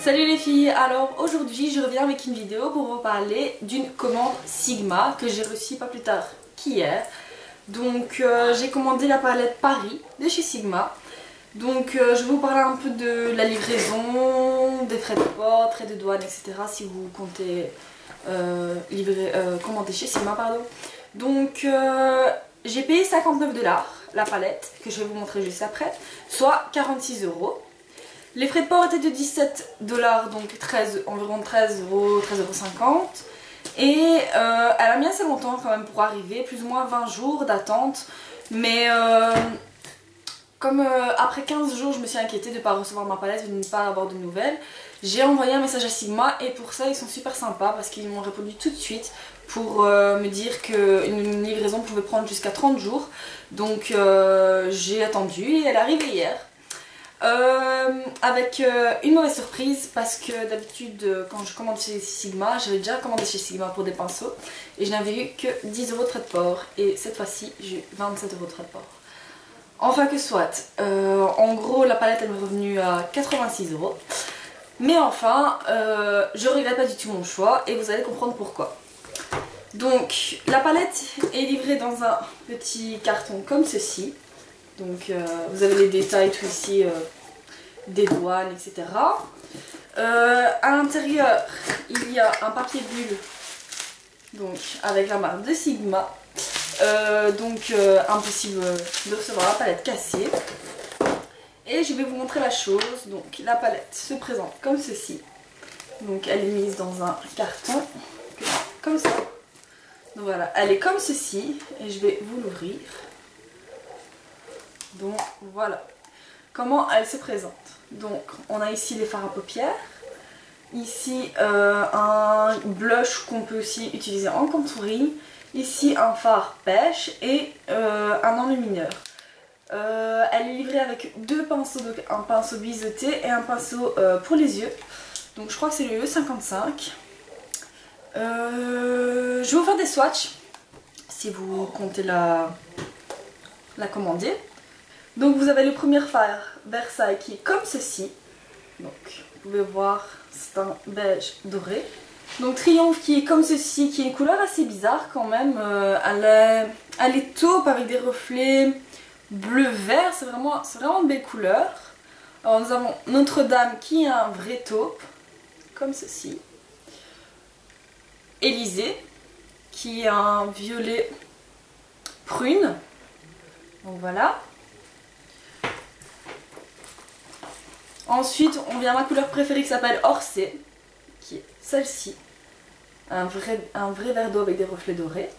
Salut les filles, alors aujourd'hui je reviens avec une vidéo pour vous parler d'une commande Sigma que j'ai reçue pas plus tard qu'hier. Donc j'ai commandé la palette Paris de chez Sigma. Donc je vais vous parler un peu de la livraison, des frais de port, frais de douane, etc. si vous comptez commander chez Sigma, pardon. Donc j'ai payé 59 $ la palette, que je vais vous montrer juste après, soit 46 €. Les frais de port étaient de 17 $, donc environ 13 €, 13,50 €. Et elle a mis assez longtemps quand même pour arriver, plus ou moins 20 jours d'attente. Mais comme après 15 jours je me suis inquiétée de ne pas recevoir ma palette, de ne pas avoir de nouvelles, j'ai envoyé un message à Sigma et pour ça ils sont super sympas parce qu'ils m'ont répondu tout de suite pour me dire qu'une livraison pouvait prendre jusqu'à 30 jours. Donc j'ai attendu et elle est arrivée hier. Avec une mauvaise surprise parce que d'habitude quand je commande chez Sigma, j'avais déjà commandé chez Sigma pour des pinceaux et je n'avais eu que 10 € de frais de port et cette fois-ci j'ai eu 27 € de frais de port. Enfin que soit, en gros la palette elle m'est revenue à 86 €. Mais enfin, je regrette pas du tout mon choix et vous allez comprendre pourquoi. Donc la palette est livrée dans un petit carton comme ceci. Donc vous avez les détails tout ici des douanes, etc. À l'intérieur, il y a un papier bulle donc, avec la marque de Sigma. Impossible de recevoir la palette cassée. Et je vais vous montrer la chose. Donc la palette se présente comme ceci. Donc elle est mise dans un carton comme ça. Donc voilà, elle est comme ceci et je vais vous l'ouvrir. Donc voilà comment elle se présente. Donc on a ici les fards à paupières, ici un blush qu'on peut aussi utiliser en contouring, ici un fard pêche et un enlumineur. Elle est livrée avec deux pinceaux, donc un pinceau biseauté et un pinceau pour les yeux. Donc je crois que c'est le E55. Je vais vous faire des swatchs si vous comptez la commander. Donc vous avez le premier fard Versailles qui est comme ceci. Donc vous pouvez voir c'est un beige doré. Donc Triomphe qui est comme ceci, qui est une couleur assez bizarre quand même. Elle est taupe avec des reflets bleu-vert, c'est vraiment une belle couleur. Alors nous avons Notre-Dame qui est un vrai taupe, comme ceci. Élysée qui est un violet prune. Donc voilà. Ensuite, on vient à ma couleur préférée qui s'appelle Orsay, qui est celle-ci. Un vrai vert d'eau avec des reflets dorés.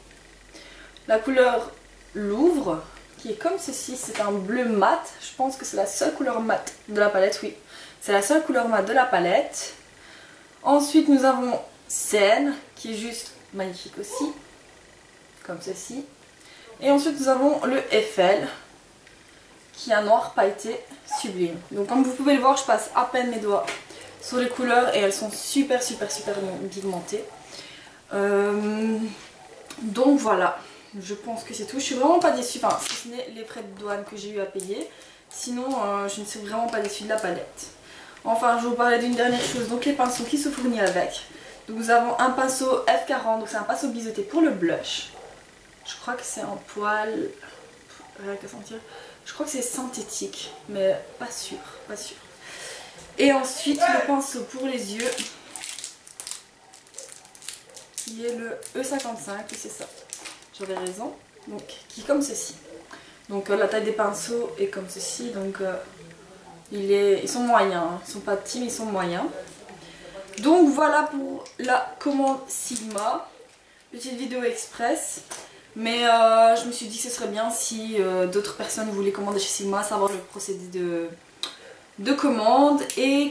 La couleur Louvre, qui est comme ceci, c'est un bleu mat. Je pense que c'est la seule couleur mat de la palette, oui. C'est la seule couleur mat de la palette. Ensuite, nous avons Seine, qui est juste magnifique aussi, comme ceci. Et ensuite, nous avons le Eiffel, qui est un noir pailleté sublime. Donc comme vous pouvez le voir, je passe à peine mes doigts sur les couleurs et elles sont super pigmentées. Donc voilà, je pense que c'est tout. Je suis vraiment pas déçue, enfin si ce n'est les frais de douane que j'ai eu à payer. Sinon je ne suis vraiment pas déçue de la palette. Enfin je vais vous parler d'une dernière chose, donc les pinceaux qui se fournissent avec. Donc nous avons un pinceau F40, donc c'est un pinceau biseauté pour le blush. Je crois que c'est en poil, rien qu'à sentir. Je crois que c'est synthétique, mais pas sûr. Et ensuite le pinceau pour les yeux, qui est le E55, et c'est ça, j'avais raison, donc qui est comme ceci. Donc la taille des pinceaux est comme ceci, donc ils sont moyens, hein. Ils sont pas petits mais ils sont moyens. Donc voilà pour la commande Sigma, petite vidéo express. Mais je me suis dit que ce serait bien si d'autres personnes voulaient commander chez Sigma, savoir le procédé de commande et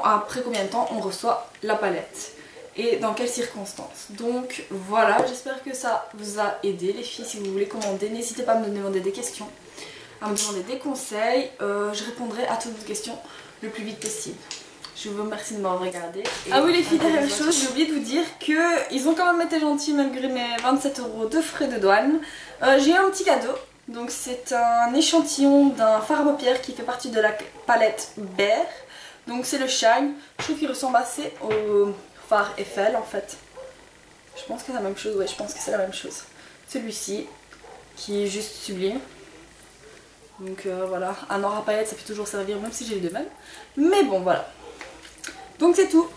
après combien de temps on reçoit la palette et dans quelles circonstances. Donc voilà, j'espère que ça vous a aidé les filles. Si vous voulez commander, n'hésitez pas à me demander des questions, à me demander des conseils. Je répondrai à toutes vos questions le plus vite possible. Je vous remercie de m'avoir regardé. Ah oui les filles, dernière chose, j'ai oublié de vous dire qu'ils ont quand même été gentils malgré mes 27 € de frais de douane. J'ai eu un petit cadeau. Donc c'est un échantillon d'un fard à paupières qui fait partie de la palette Bear. Donc c'est le Shine. Je trouve qu'il ressemble assez au phare Eiffel en fait. Je pense que c'est la même chose, ouais, je pense que c'est la même chose. Celui-ci, qui est juste sublime. Donc voilà, un or à paillettes ça peut toujours servir même si j'ai les deux mêmes. Mais bon voilà. Donc c'est tout.